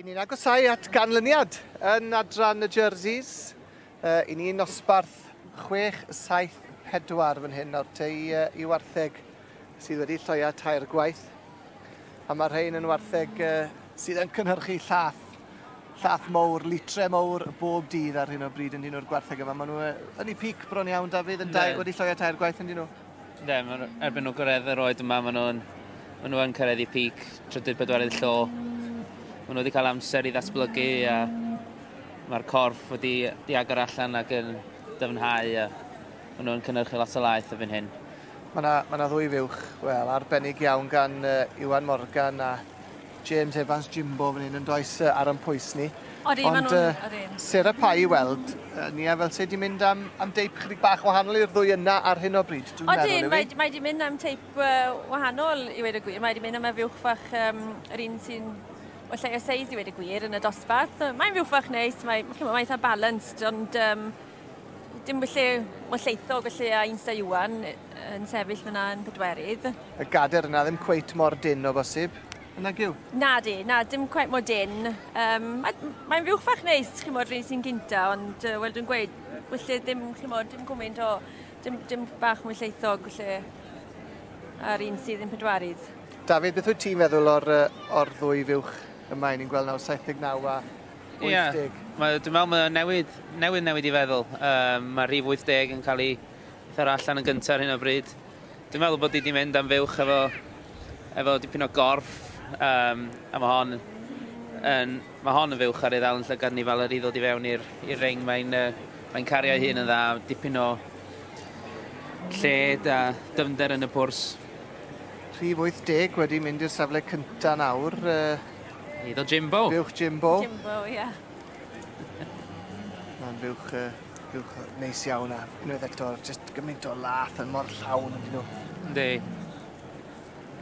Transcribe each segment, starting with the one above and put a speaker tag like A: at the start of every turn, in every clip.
A: I ni'n agosau at ganlyniad yn adran y jerseys. I ni'n nosbarth 6-7-4 fan hyn nawr te i wartheg sydd wedi lloia tair gwaith. A mae'r rhain yn wartheg sydd yn cynhyrchu llath mowr, litre mowr bob dydd ar hyn o bryd yn un o'r gwartheg yma. Maen nhw yn ei pic bron iawn, Dafydd, yn wedi lloia tair gwaith yn dyn nhw.
B: Ne, erbyn nhw gyrraedd yr oed yma, maen nhw yn cyrraedd i pic, trydydd bedwaredd llo. Maen nhw wedi cael amser i ddatblygu a mae'r corff wedi agor allan ac yn dyfnhau a maen nhw'n cynhyrchu lot o laeth yn hyn.
A: Mae yna ddwy fuwch, arbennig iawn gan Iwan Morgan a James Evans Jimbo fan hyn yn does ar yn pwysni. Ond Sarah Pye i weld, ni a fel se di mynd am deip chydig bach wahanol i'r ddwy yna ar hyn o bryd.
C: Mae di mynd am teip wahanol i wedi gwir. Mae di mynd am y fuwch fach yr un sy'n o lle o seis i wedi gwir yn y dosbarth. Mae'n fuwch fach neis, mae'n eitha balanced, ond dim lleithog felly a unsta Iwan yn sefyll fyna yn bedwerydd.
A: Y gader yna ddim cweit mor dyn o bosib. Yna gyw?
C: Na, dim cweit mor dyn. Mae'n fuwch fach neis, chi'n modd rhaid sy'n gynta, ond wel dwi'n gweud, felly dim gwmynt o, dim bach mwy lleithog felly ar un sydd yn pedwarydd.
A: Dafydd, beth wyt ti'n meddwl o'r ddwy fuwch yma? Ni'n gweld nawr 79 a 80.
B: Dwi'n meddwl mae newid i feddwl. Mae rhif 80 yn cael ei ddod allan yn gyntaf ar hyn o bryd. Dwi'n meddwl bod i wedi mynd am fuwch efo dipyn o gorff. A mae hon yn fuwch ar ei ddal yn llygad ni fel yr i ddod i fewn i'r ring. Mae'n cario ei hun yn dda, dipyn o lled a dyfnder yn y pwrs.
A: Rhif 80 wedi mynd i'r safle cynta nawr.
B: Iddo Jimbo.
A: Buwch Jimbo.
C: Jimbo, ie.
A: Mae'n buwch neis iawn a unwaith eto, jyst gymaint o lath yn mor llawn yn dyn nhw.
B: Yndi.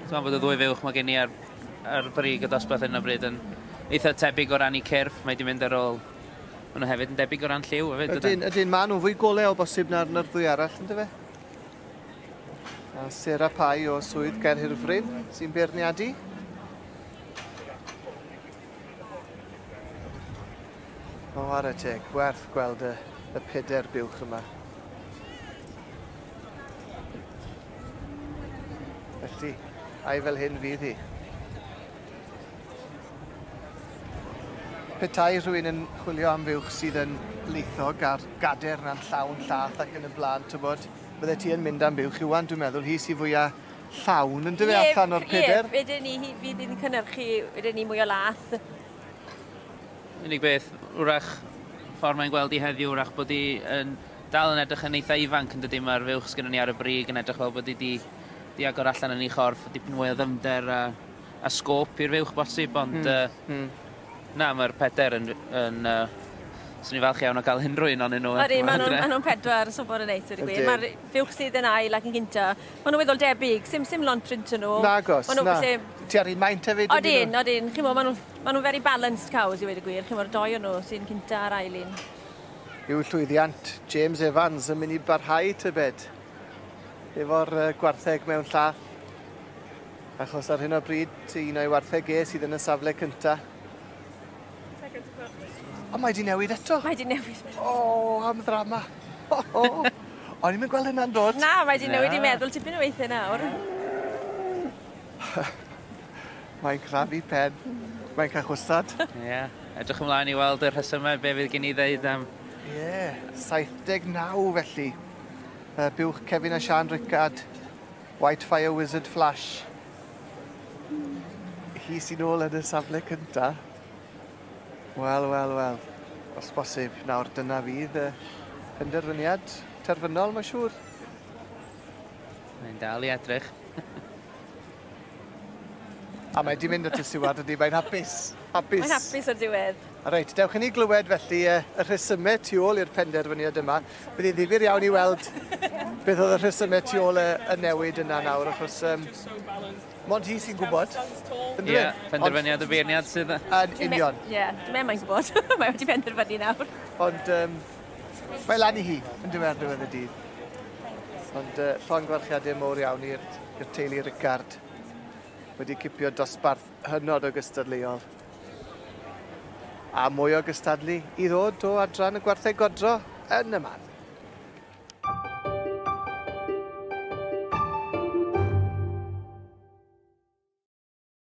B: Dwi'n meddwl bod y ddwy fuwch mae gen i ar brig y dosbarth hyn o bryd yn eitha tebyg o ran i cyrff. Mae wedi mynd ar ôl. Maen nhw hefyd yn debyg o ran lliw hefyd.
A: Ydyn, maen nhw fwy golau o bosib na'r ddwy arall, ynddo fe? A Sarah Pye o swydd Gaerhirfryn sy'n beirniadu. O, ar y teg, werth gweld y peder buwch yma. Felly, ai fel hyn fydd hi. Petai rhywun yn chwilio am fuwch sydd yn leithog ar gader na'n llawn llath ac yn y blaen, tybod, bydde ti yn mynd am buwch Iwan, dwi'n meddwl, hi sy'n fwyaf llawn yn dyfu allan o'r peder.
C: Ie, wedyn ni, fydd yn cynhyrchu, wedyn ni mwy o lath.
B: Unig beth, wrach ffordd mae'n gweld i heddiw, wrach bod i dal yn edrych yn eitha ifanc yn dydy. Mae'r fuwch sgynnon ni ar y brig yn edrych fel bod i di agor allan yn ei chorff, dipyn mwy o ddyfnder a sgôp i'r fuwch bosib, ond na, mae'r peder yn swn i'n falch iawn o gael unrhyw un o'n nhw.
C: Maen nhw'n pedwar sobor yn eithaf, wedi gweud. Mae'r fuwch sydd yn ail ac yn gynta. Maen nhw'n weddol debyg, sim lont rydyn nhw.
A: Nagos, na. Ti ar un maint hefyd?
C: Odyn. Maen nhw'n very balanced cows i wedi gwir. Chymod, doi o nhw sy'n cynta ar ail un.
A: Yw llwyddiant James Evans yn mynd i barhau tybed efo'r gwartheg mewn llath. Achos ar hyn o bryd, un o'i wartheg sydd yn y safle cynta. O, mae di newid eto?
C: Mae di newid.
A: O, am ddrama. O'n i'n mynd gweld hynna'n dod?
C: Na, mae di newid i meddwl tipyn o weithiau nawr.
A: Mae'n crafu pen. Mae'n cael chwstad.
B: Ie, edrych ymlaen i weld y rhesymau be fydd gen i ddeud am.
A: Ie, 79 felly. Buwch Kevin a Sian Rickard. Whitefire Wizard Flash. Hi sy'n ôl yn y safle cynta. Wel. Os bosib, nawr dyna fydd penderfyniad terfynol, mae'n siŵr.
B: Mae'n dal i edrych.
A: A mae di mynd at y siwad ydy, mae'n hapus.
C: Mae'n hapus o'r diwedd.
A: Reit, dewch i ni glywed felly y rhesymau tu ôl i'r penderfyniad yma. Bydd hi ddifur iawn i weld beth oedd y rhesymau tu ôl y newid yna nawr, achos mond hi sy'n gwybod.
B: Ie, penderfyniad y beirniad sydd.
A: Yn union.
C: Ie, dwi'n mae'n gwybod. Mae wedi penderfynu nawr.
A: Ond mae lan i hi yn diwedd y dydd. Ond llongyfarchiadau mowr iawn i'r teulu Rickard. Wedi cipio dosbarth hynod o gystadleuol. A mwy o gystadlu i ddod o adran y gwartheg godro yn y man.